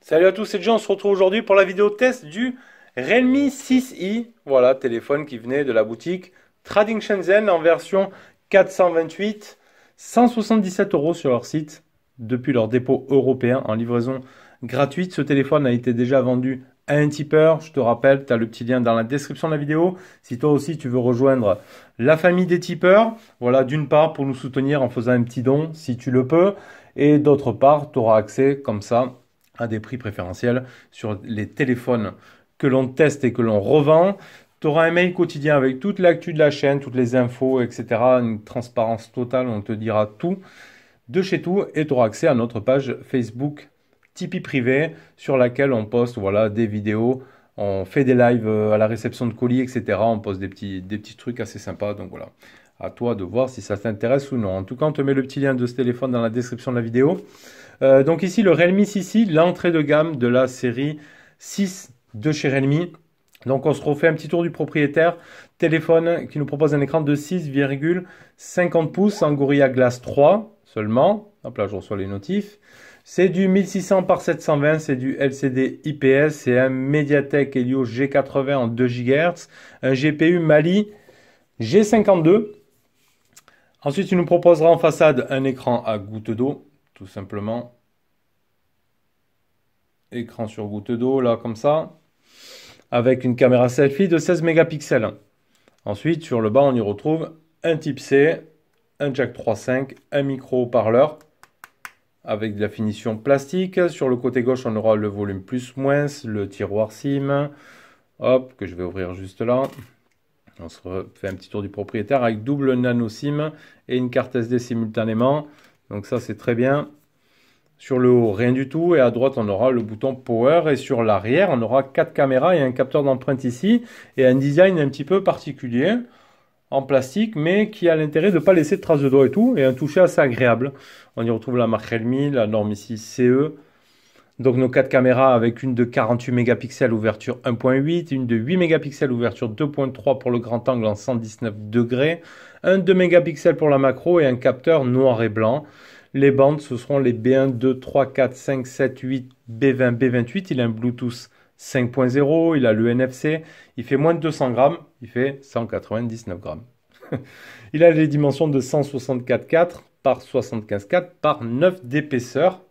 Salut à tous, c'est Jean, on se retrouve aujourd'hui pour la vidéo test du Realme 6i. Voilà, téléphone qui venait de la boutique Trading Shenzhen en version 428, 177 € sur leur site depuis leur dépôt européen en livraison gratuite. Ce téléphone a été déjà vendu à un tipeur. Je te rappelle, tu as le petit lien dans la description de la vidéo. Si toi aussi tu veux rejoindre la famille des tipeurs, voilà, d'une part pour nous soutenir en faisant un petit don si tu le peux, et d'autre part tu auras accès comme ça à des prix préférentiels sur les téléphones que l'on teste et que l'on revend. Tu auras un mail quotidien avec toute l'actu de la chaîne, toutes les infos, etc. Une transparence totale, on te dira tout de chez tout. Et tu auras accès à notre page Facebook Tipeee privé sur laquelle on poste voilà, des vidéos. On fait des lives à la réception de colis, etc. On poste des petits trucs assez sympas. Donc voilà, à toi de voir si ça t'intéresse ou non. En tout cas, on te met le petit lien de ce téléphone dans la description de la vidéo. Donc ici, le Realme 6i, l'entrée de gamme de la série 6 de chez Realme. Donc on se refait un petit tour du propriétaire. Téléphone qui nous propose un écran de 6,50 pouces en Gorilla Glass 3 seulement. Hop là, je reçois les notifs. C'est du 1600 par 720, c'est du LCD IPS, c'est un Mediatek Helio G80 en 2 GHz, un GPU Mali G52. Ensuite, il nous proposera en façade un écran à goutte d'eau. Tout simplement, écran sur goutte d'eau, là, comme ça, avec une caméra selfie de 16 mégapixels. Ensuite, sur le bas, on y retrouve un type C, un jack 3.5, un micro-haut-parleur, avec de la finition plastique. Sur le côté gauche, on aura le volume plus-moins, le tiroir SIM, hop, que je vais ouvrir juste là. On se fait un petit tour du propriétaire avec double nano SIM et une carte SD simultanément. Donc ça, c'est très bien. Sur le haut, rien du tout. Et à droite, on aura le bouton Power. Et sur l'arrière, on aura 4 caméras et un capteur d'empreinte ici. Et un design un petit peu particulier, en plastique, mais qui a l'intérêt de ne pas laisser de traces de doigts et tout. Et un toucher assez agréable. On y retrouve la marque Realme, la norme ici CE. Donc nos 4 caméras avec une de 48 mégapixels ouverture 1.8, une de 8 mégapixels ouverture 2.3 pour le grand angle en 119 degrés, un 2 mégapixels pour la macro et un capteur noir et blanc. Les bandes, ce seront les B1, 2, 3, 4, 5, 7, 8, B20, B28. Il a un Bluetooth 5.0, il a le NFC, il fait moins de 200 grammes, il fait 199 grammes. Il a les dimensions de 164,4 par 75,4 par 9 d'épaisseur.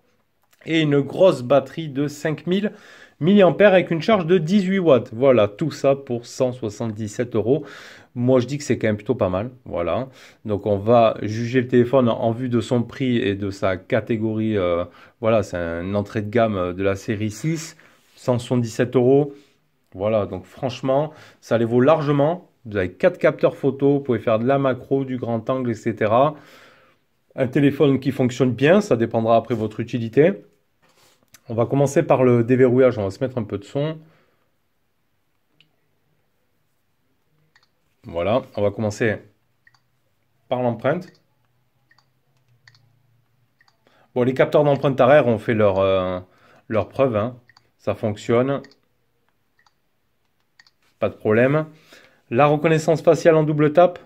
Et une grosse batterie de 5000 mAh avec une charge de 18 watts. Voilà, tout ça pour 177 €. Moi, je dis que c'est quand même plutôt pas mal. Voilà. Donc, on va juger le téléphone en vue de son prix et de sa catégorie. Voilà, c'est une entrée de gamme de la série 6. 177 €. Voilà, donc franchement, ça les vaut largement. Vous avez 4 capteurs photo. Vous pouvez faire de la macro, du grand angle, etc. Un téléphone qui fonctionne bien. Ça dépendra après de votre utilité. On va commencer par le déverrouillage, on va se mettre un peu de son. Voilà, on va commencer par l'empreinte. Bon, les capteurs d'empreinte arrière ont fait leur preuve, hein. Ça fonctionne. Pas de problème. La reconnaissance faciale en double tap,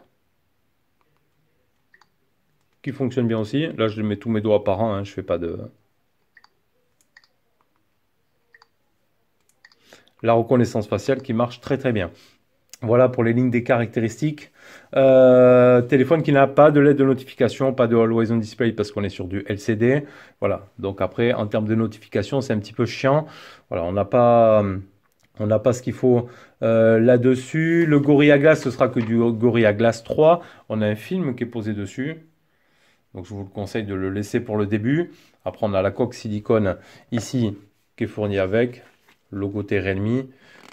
qui fonctionne bien aussi. Là, je mets tous mes doigts par an, hein, je fais pas de... La reconnaissance faciale qui marche très très bien. Voilà pour les lignes des caractéristiques. Téléphone qui n'a pas de LED de notification, pas de Always On Display parce qu'on est sur du LCD. Voilà, donc après en termes de notification c'est un petit peu chiant. Voilà, on n'a pas ce qu'il faut là-dessus. Le Gorilla Glass, ce sera que du Gorilla Glass 3. On a un film qui est posé dessus. Donc je vous le conseille de le laisser pour le début. Après on a la coque silicone ici qui est fournie avec. Logo Realme,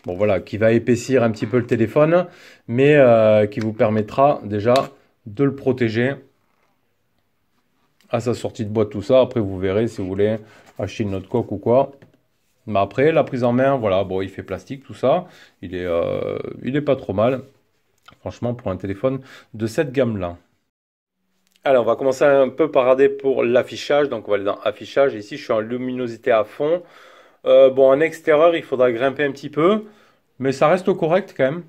bon voilà, qui va épaissir un petit peu le téléphone, mais qui vous permettra déjà de le protéger à sa sortie de boîte, tout ça. Après, vous verrez si vous voulez acheter une autre coque ou quoi. Mais après, la prise en main, voilà, bon, il fait plastique, tout ça. Il est pas trop mal, franchement, pour un téléphone de cette gamme-là. Alors, on va commencer un peu par regarder pour l'affichage. Donc, on va aller dans affichage. Ici, je suis en luminosité à fond. Bon, en extérieur, il faudra grimper un petit peu, mais ça reste correct quand même.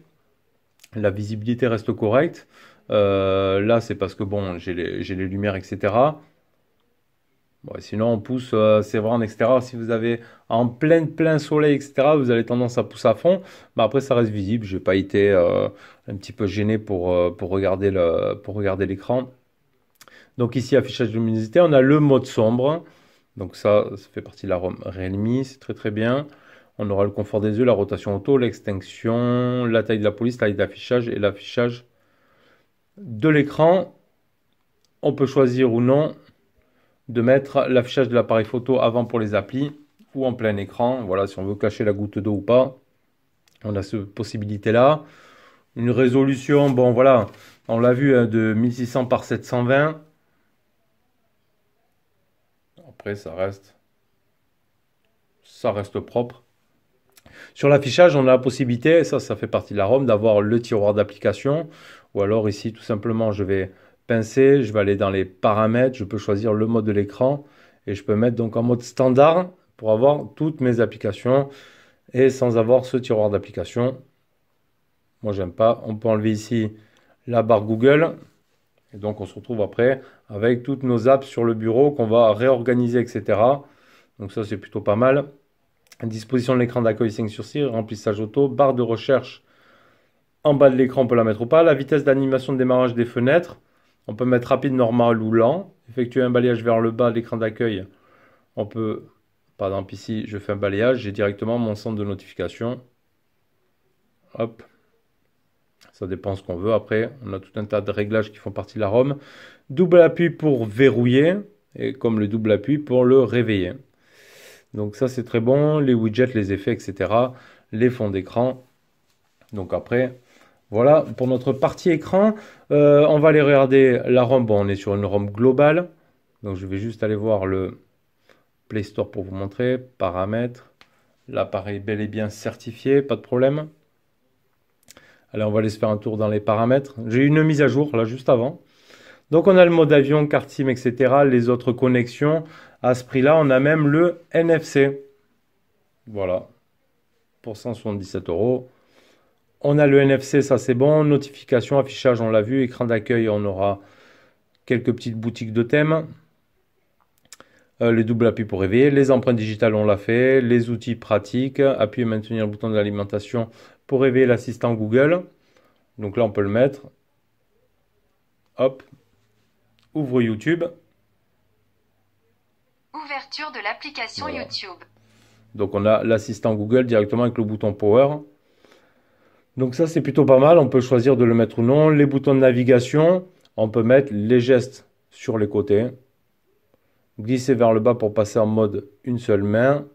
La visibilité reste correcte. Là, c'est parce que bon, j'ai les lumières, etc. Bon, et sinon, on pousse, c'est vrai en extérieur. Si vous avez en plein soleil, etc., vous avez tendance à pousser à fond. Mais après, ça reste visible. J'ai pas été un petit peu gêné pour regarder pour regarder l'écran. Donc ici, affichage de luminosité, on a le mode sombre. Donc ça fait partie de la ROM Realme, c'est très très bien. On aura le confort des yeux, la rotation auto, l'extinction, la taille de la police, taille d'affichage et l'affichage de l'écran. On peut choisir ou non de mettre l'affichage de l'appareil photo avant pour les applis ou en plein écran. Voilà, si on veut cacher la goutte d'eau ou pas, on a cette possibilité-là. Une résolution, bon voilà, on l'a vu, hein, de 1600 par 720. Après, ça reste propre. Sur l'affichage, on a la possibilité, ça fait partie de la ROM, d'avoir le tiroir d'application. Ou alors ici, tout simplement, je vais pincer, je vais aller dans les paramètres, je peux choisir le mode de l'écran et je peux mettre donc en mode standard pour avoir toutes mes applications et sans avoir ce tiroir d'application. Moi, j'aime pas. On peut enlever ici la barre Google. Et donc, on se retrouve après avec toutes nos apps sur le bureau qu'on va réorganiser, etc. Donc ça, c'est plutôt pas mal. Disposition de l'écran d'accueil 5 sur 6, remplissage auto, barre de recherche en bas de l'écran, on peut la mettre ou pas. La vitesse d'animation de démarrage des fenêtres, on peut mettre rapide, normal ou lent. Effectuer un balayage vers le bas de l'écran d'accueil, on peut, par exemple ici, je fais un balayage, j'ai directement mon centre de notification. Hop, ça dépend ce qu'on veut. Après, on a tout un tas de réglages qui font partie de la ROM. Double appui pour verrouiller, et comme le double appui pour le réveiller. Donc ça c'est très bon, les widgets, les effets, etc. Les fonds d'écran. Donc après, voilà pour notre partie écran. On va aller regarder la ROM. Bon, on est sur une ROM globale. Donc je vais juste aller voir le Play Store pour vous montrer. Paramètres. L'appareil bel et bien certifié, pas de problème. Allez, on va aller se faire un tour dans les paramètres. J'ai eu une mise à jour là juste avant. Donc on a le mode avion, carte SIM, etc. Les autres connexions. À ce prix-là, on a même le NFC. Voilà. Pour 177 euros. On a le NFC, ça c'est bon. Notification, affichage, on l'a vu. Écran d'accueil, on aura quelques petites boutiques de thèmes. Les doubles appuis pour réveiller. Les empreintes digitales, on l'a fait. Les outils pratiques. Appuyer et maintenir le bouton de l'alimentation pour réveiller l'assistant Google. Donc là, on peut le mettre. Hop. Ouvre YouTube. Ouverture de l'application Voilà. YouTube. Donc on a l'assistant Google directement avec le bouton Power. Donc ça c'est plutôt pas mal, on peut choisir de le mettre ou non. Les boutons de navigation, on peut mettre les gestes sur les côtés. Glisser vers le bas pour passer en mode une seule main.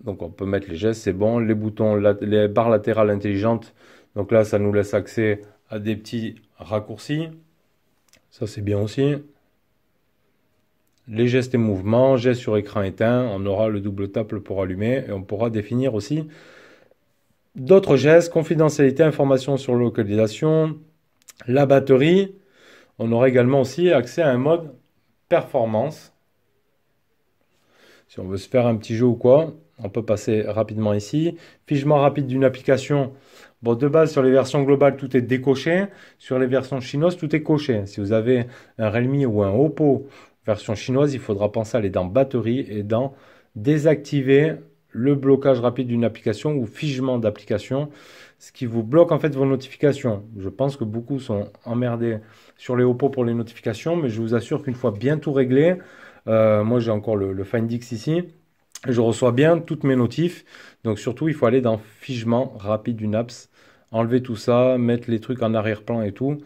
Donc on peut mettre les gestes, c'est bon. Les boutons, les barres latérales intelligentes. Donc là ça nous laisse accès à des petits raccourcis. Ça c'est bien aussi. Les gestes et mouvements, gestes sur écran éteint, on aura le double tap pour allumer et on pourra définir aussi d'autres gestes, confidentialité, information sur localisation, la batterie. On aura également aussi accès à un mode performance. Si on veut se faire un petit jeu ou quoi, on peut passer rapidement ici. Figement rapide d'une application. Bon, de base, sur les versions globales, tout est décoché. Sur les versions chinoises, tout est coché. Si vous avez un Realme ou un Oppo version chinoise, il faudra penser à aller dans batterie et dans désactiver le blocage rapide d'une application ou figement d'application, ce qui vous bloque en fait vos notifications. Je pense que beaucoup sont emmerdés sur les Oppo pour les notifications, mais je vous assure qu'une fois bien tout réglé, moi j'ai encore le Find X ici, je reçois bien toutes mes notifs. Donc surtout, il faut aller dans figement rapide d'une apps, enlever tout ça, mettre les trucs en arrière-plan et tout.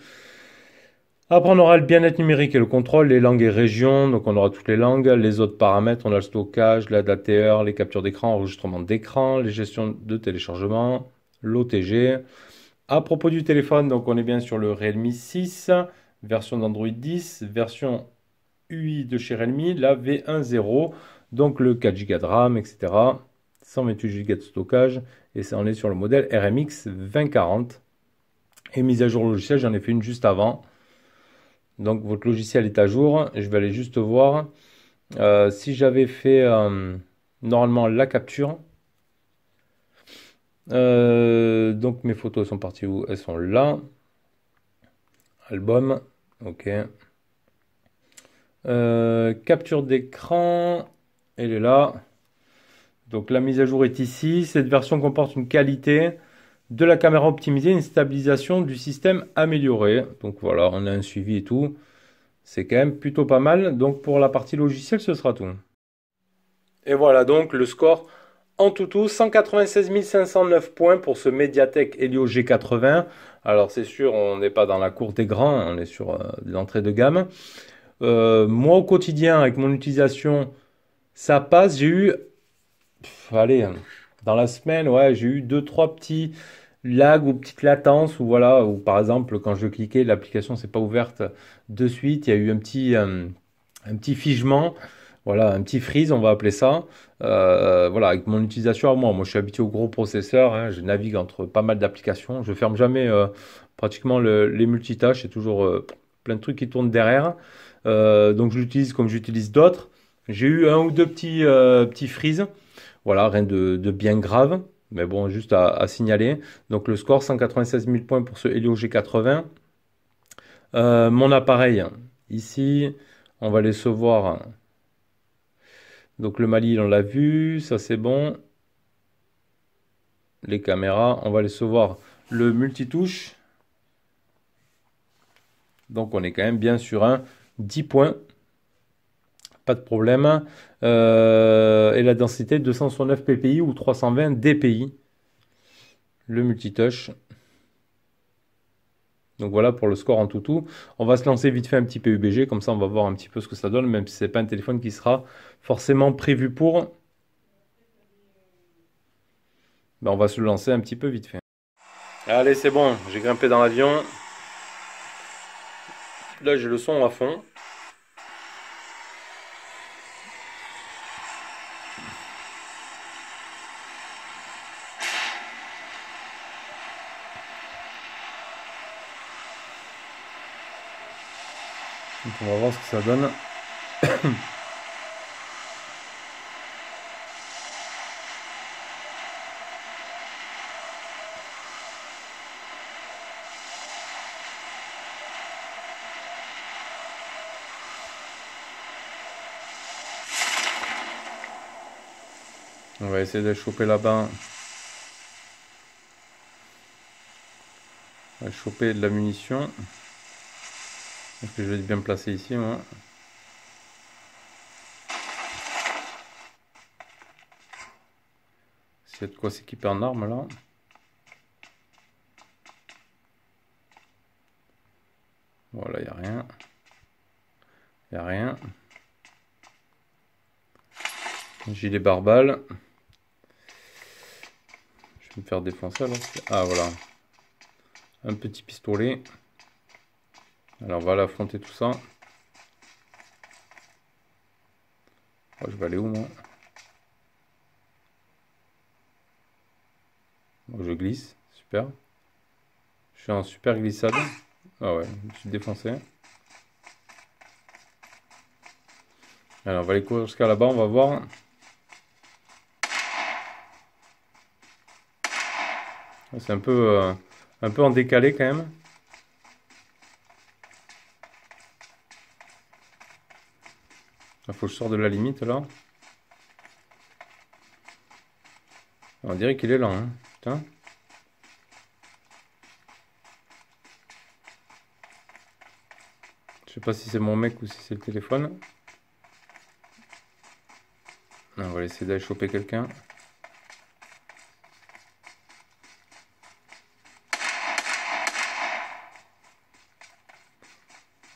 Après, on aura le bien-être numérique et le contrôle, les langues et régions, donc on aura toutes les langues, les autres paramètres, on a le stockage, la DATR, les captures d'écran, enregistrement d'écran, les gestions de téléchargement, l'OTG. À propos du téléphone, donc on est bien sur le Realme 6, version d'Android 10, version UI de chez Realme, la V10, donc le 4 Go de RAM, etc. 128 Go de stockage, et ça on est sur le modèle RMX 2040. Et mise à jour logiciel, j'en ai fait une juste avant. Donc votre logiciel est à jour. Je vais aller juste voir si j'avais fait normalement la capture. Donc mes photos sont parties où? Elles sont là. Album. Ok. Capture d'écran. Elle est là. Donc la mise à jour est ici. Cette version comporte une qualité de la caméra optimisée, une stabilisation du système améliorée. Donc voilà, on a un suivi et tout. C'est quand même plutôt pas mal. Donc pour la partie logicielle, ce sera tout. Et voilà donc le score en tout 196 509 points pour ce Mediatek Helio G80. Alors c'est sûr, on n'est pas dans la cour des grands, on est sur l'entrée de gamme. Moi au quotidien, avec mon utilisation, ça passe. J'ai eu, allez, dans la semaine, ouais, j'ai eu deux, trois petits lags ou petites latences, ou voilà, ou par exemple, quand je cliquais, l'application s'est pas ouverte de suite, il y a eu un petit figement, voilà, un petit freeze, on va appeler ça. Voilà, avec mon utilisation à moi, je suis habitué au gros processeur, hein, je navigue entre pas mal d'applications, je ferme jamais pratiquement les multitâches, c'est toujours plein de trucs qui tournent derrière. Donc je l'utilise comme j'utilise d'autres. J'ai eu un ou deux petits freezes, voilà, rien de bien grave, mais bon, juste à signaler. Donc le score, 196 000 points pour ce Helio G80. Mon appareil, ici, on va les se voir. Donc le Mali, on l'a vu, ça c'est bon. Les caméras, on va les se voir. Le multitouche. Donc on est quand même bien sur un 10 points. Pas de problème. Et la densité 269 ppi ou 320 dpi. Le multitouch. Donc voilà pour le score en tout. On va se lancer vite fait un petit PUBG, comme ça on va voir un petit peu ce que ça donne, même si c'est pas un téléphone qui sera forcément prévu pour. Ben, on va se lancer un petit peu vite fait. Allez, c'est bon, j'ai grimpé dans l'avion. Là j'ai le son à fond. Donc on va voir ce que ça donne. On va essayer de choper là-bas. On va choper de la munition. Est-ce que je vais être bien placé ici, moi? S'il y a de quoi s'équiper en armes là. Voilà, il n'y a rien. Il n'y a rien. Gilet barbale. Je vais me faire défoncer alors. Ah voilà. Un petit pistolet. Alors on va aller affronter tout ça. Oh, je vais aller où moi? Oh, je glisse. Super. Je suis en super glissade. Ah ouais, je me suis défoncé. Alors on va aller courir jusqu'à là-bas, on va voir. C'est un peu en décalé quand même. Il faut que je sorte de la limite là. On dirait qu'il est lent, hein. Putain. Je sais pas si c'est mon mec ou si c'est le téléphone. On va essayer d'aller choper quelqu'un.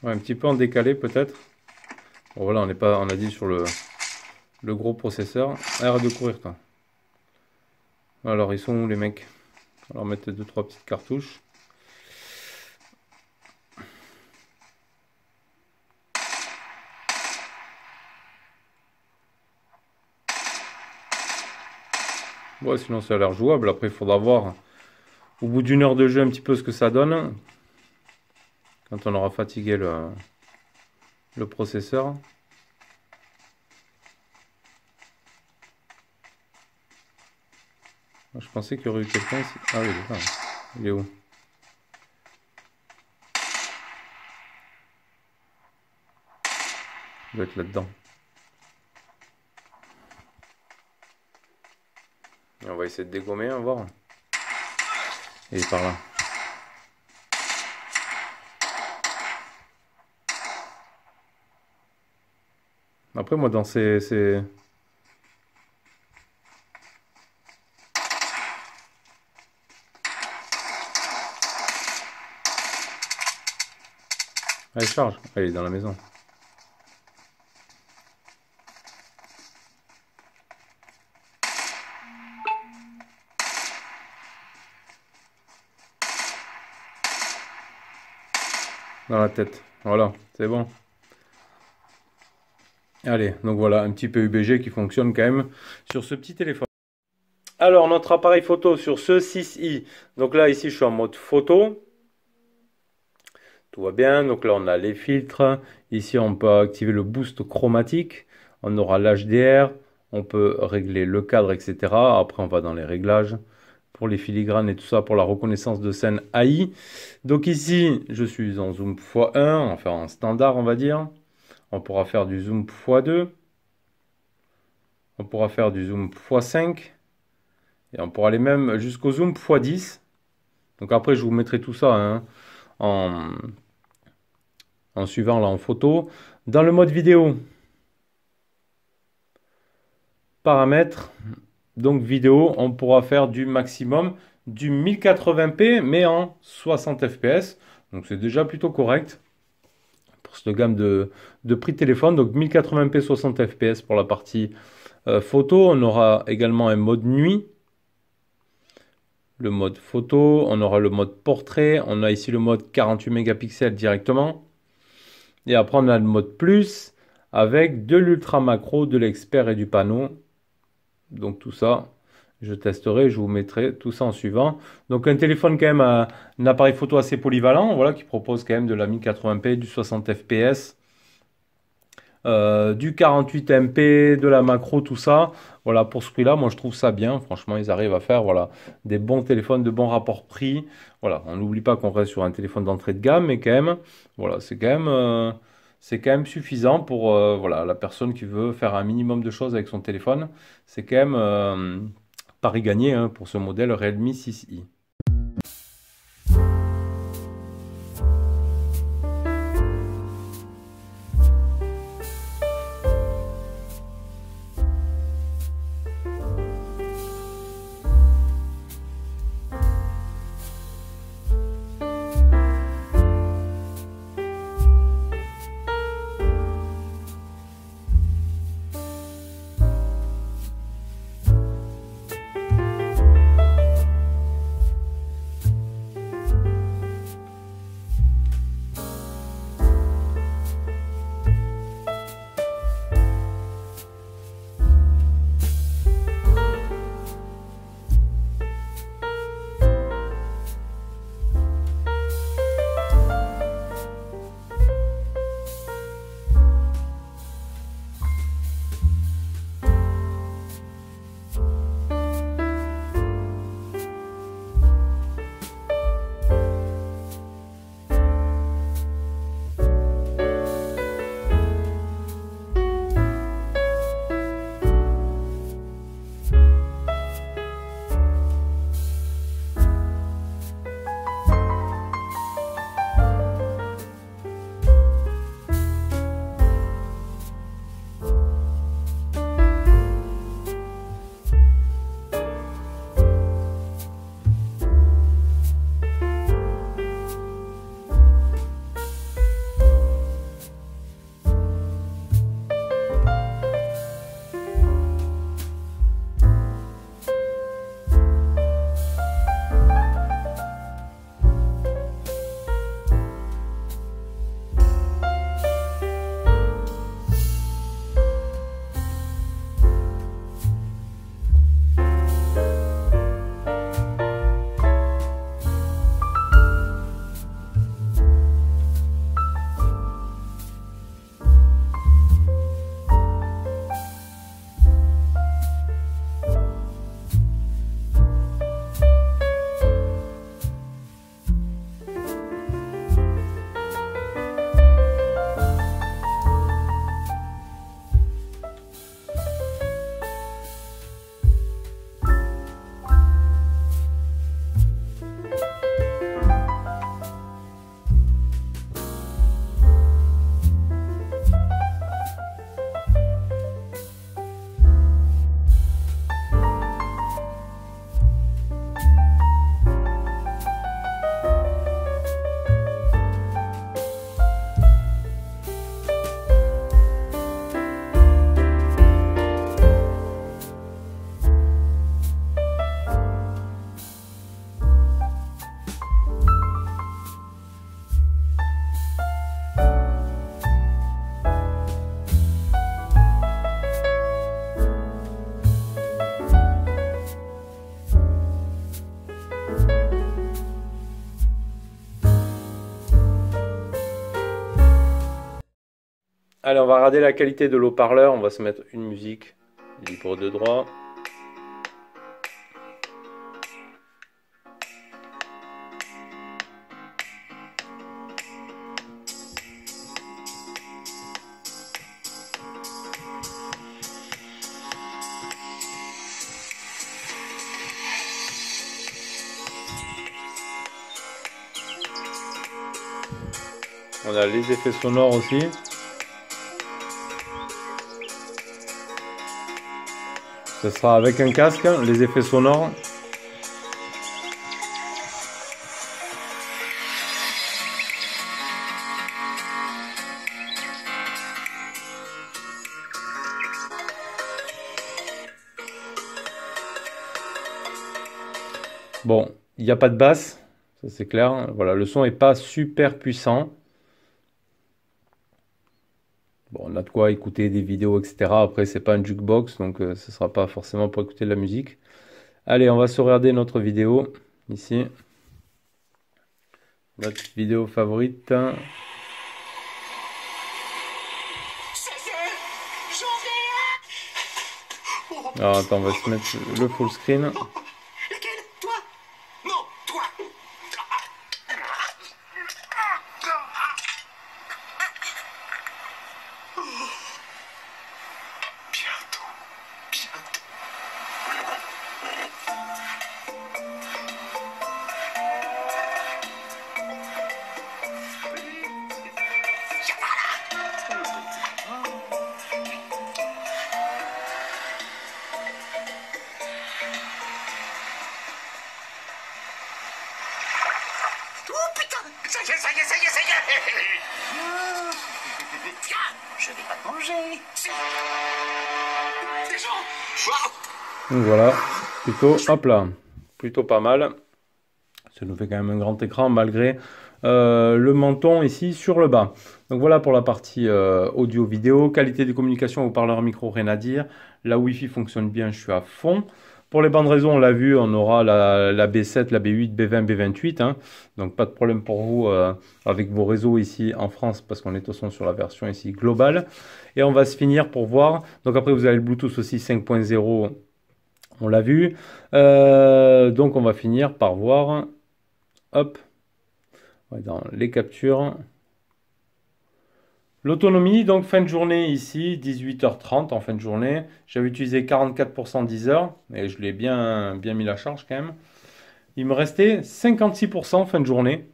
Ouais, un petit peu en décalé peut-être. Bon voilà, on n'est pas, on a dit sur le gros processeur. Arrête de courir toi. Alors ils sont où les mecs? On va leur mettre 2-3 petites cartouches. Ouais, sinon ça a l'air jouable. Après il faudra voir au bout d'une heure de jeu un petit peu ce que ça donne. Quand on aura fatigué le processeur. Je pensais qu'il y aurait eu quelqu'un ici. Ah oui, d'accord. Il est où? Il doit être là-dedans. On va essayer de dégommer, on va voir. Il est par là. Après, moi, dans ces... Allez, charge. Elle est dans la maison. Dans la tête. Voilà, c'est bon. Allez, donc voilà, un petit PUBG qui fonctionne quand même sur ce petit téléphone. Alors, notre appareil photo sur ce 6i. Donc là, ici, je suis en mode photo. Tout va bien. Donc là, on a les filtres. Ici, on peut activer le boost chromatique. On aura l'HDR. On peut régler le cadre, etc. Après, on va dans les réglages pour les filigranes et tout ça, pour la reconnaissance de scène AI. Donc ici, je suis en zoom x1, enfin en standard, on va dire. On pourra faire du zoom x2. On pourra faire du zoom x5. Et on pourra aller même jusqu'au zoom x10. Donc après, je vous mettrai tout ça hein, en suivant là en photo. Dans le mode vidéo, paramètres, donc vidéo, on pourra faire du maximum du 1080p, mais en 60 fps. Donc c'est déjà plutôt correct pour cette gamme de prix de téléphone. Donc 1080p 60 fps pour la partie photo. On aura également un mode nuit. Le mode photo, on aura le mode portrait, on a ici le mode 48 mégapixels directement. Et après on a le mode plus avec de l'ultra macro, de l'expert et du panneau. Donc tout ça, je testerai, je vous mettrai tout ça en suivant. Donc un téléphone quand même, un appareil photo assez polyvalent, voilà, qui propose quand même de la 1080p, du 60 fps. Du 48 MP, de la macro, tout ça. Voilà, pour ce prix-là, moi je trouve ça bien. Franchement, ils arrivent à faire voilà, des bons téléphones, de bons rapports prix. Voilà, on n'oublie pas qu'on reste sur un téléphone d'entrée de gamme, mais quand même, voilà, c'est quand même suffisant pour voilà, la personne qui veut faire un minimum de choses avec son téléphone. C'est quand même pari gagné hein, pour ce modèle Realme 6i. Allez, on va regarder la qualité de l'haut-parleur. On va se mettre une musique libre de droit. On a les effets sonores aussi. Ce sera avec un casque, les effets sonores. Bon, il n'y a pas de basse, ça c'est clair. Voilà, le son n'est pas super puissant. Bon, on a de quoi écouter des vidéos, etc. Après, c'est pas un jukebox, donc ce ne sera pas forcément pour écouter de la musique. Allez, on va se regarder notre vidéo, ici. Notre vidéo favorite. Ça y est, j'en ai un. Alors, attends, on va se mettre le full screen. Lequel? Toi? Non, toi. Bientôt, bientôt. Oh putain! Ça y est, ça y est, ça y est, ça y est! Tiens, je vais pas te manger. Des gens! Waouh! Donc voilà, plutôt, hop là, plutôt pas mal. Ça nous fait quand même un grand écran malgré le menton ici sur le bas. Donc voilà pour la partie audio-vidéo. Qualité de communication, haut-parleur micro, rien à dire. La Wi-Fi fonctionne bien, je suis à fond. Pour les bandes réseau, on l'a vu, on aura la B7, la B8, B20, B28. Hein. Donc pas de problème pour vous avec vos réseaux ici en France parce qu'on est de toute façon sur la version ici globale. Et on va se finir pour voir. Donc après vous avez le Bluetooth aussi 5.0, on l'a vu. Donc on va finir par voir. Hop, ouais, dans les captures. L'autonomie, donc fin de journée ici, 18h30 en fin de journée. J'avais utilisé 44% 10 heures, et je l'ai bien mis la charge quand même. Il me restait 56% fin de journée.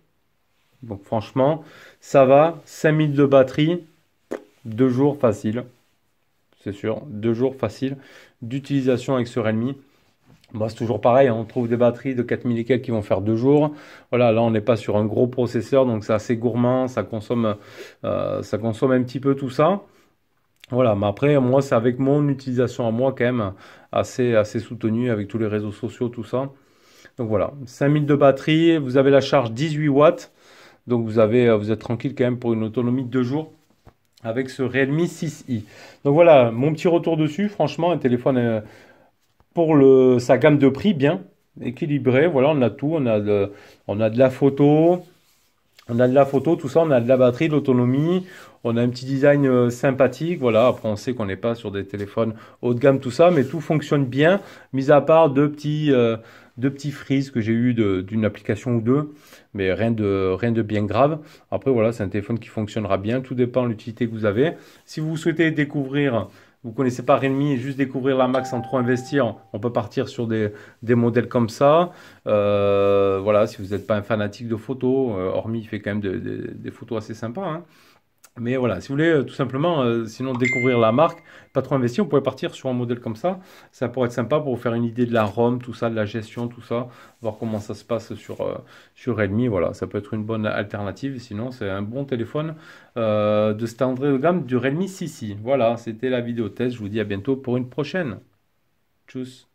Donc franchement, ça va. 5000 de batterie, 2 jours facile. C'est sûr, 2 jours facile d'utilisation avec ce Realme. Bon, c'est toujours pareil, hein, on trouve des batteries de 4000 et quelques qui vont faire 2 jours. Voilà, là on n'est pas sur un gros processeur, donc c'est assez gourmand, ça consomme un petit peu tout ça. Voilà, mais après, moi, c'est avec mon utilisation à moi quand même assez soutenue avec tous les réseaux sociaux, tout ça. Donc voilà, 5000 de batterie, vous avez la charge 18 watts, donc vous êtes tranquille quand même pour une autonomie de 2 jours avec ce Realme 6i. Donc voilà, mon petit retour dessus, franchement, un téléphone pour sa gamme de prix bien équilibré. Voilà, on a tout, on a de la photo. On a de la photo, tout ça, on a de la batterie, de l'autonomie, on a un petit design sympathique, voilà, après on sait qu'on n'est pas sur des téléphones haut de gamme, tout ça, mais tout fonctionne bien, mis à part deux petits freeze que j'ai eu d'une application ou deux, mais rien de bien grave. Après voilà, c'est un téléphone qui fonctionnera bien, tout dépend de l'utilité que vous avez. Si vous souhaitez découvrir, vous ne connaissez pas Realme et juste découvrir la marque sans trop investir, on peut partir sur des modèles comme ça. Voilà, si vous n'êtes pas un fanatique de photos, hormis il fait quand même des photos assez sympas. Hein. Mais voilà, si vous voulez tout simplement, sinon découvrir la marque, pas trop investir, vous pouvez partir sur un modèle comme ça. Ça pourrait être sympa pour vous faire une idée de la ROM, tout ça, de la gestion, tout ça, voir comment ça se passe sur Realme. Voilà, ça peut être une bonne alternative. Sinon, c'est un bon téléphone de cette entrée de gamme du Realme 6i. Voilà, c'était la vidéo test. Je vous dis à bientôt pour une prochaine. Tchuss.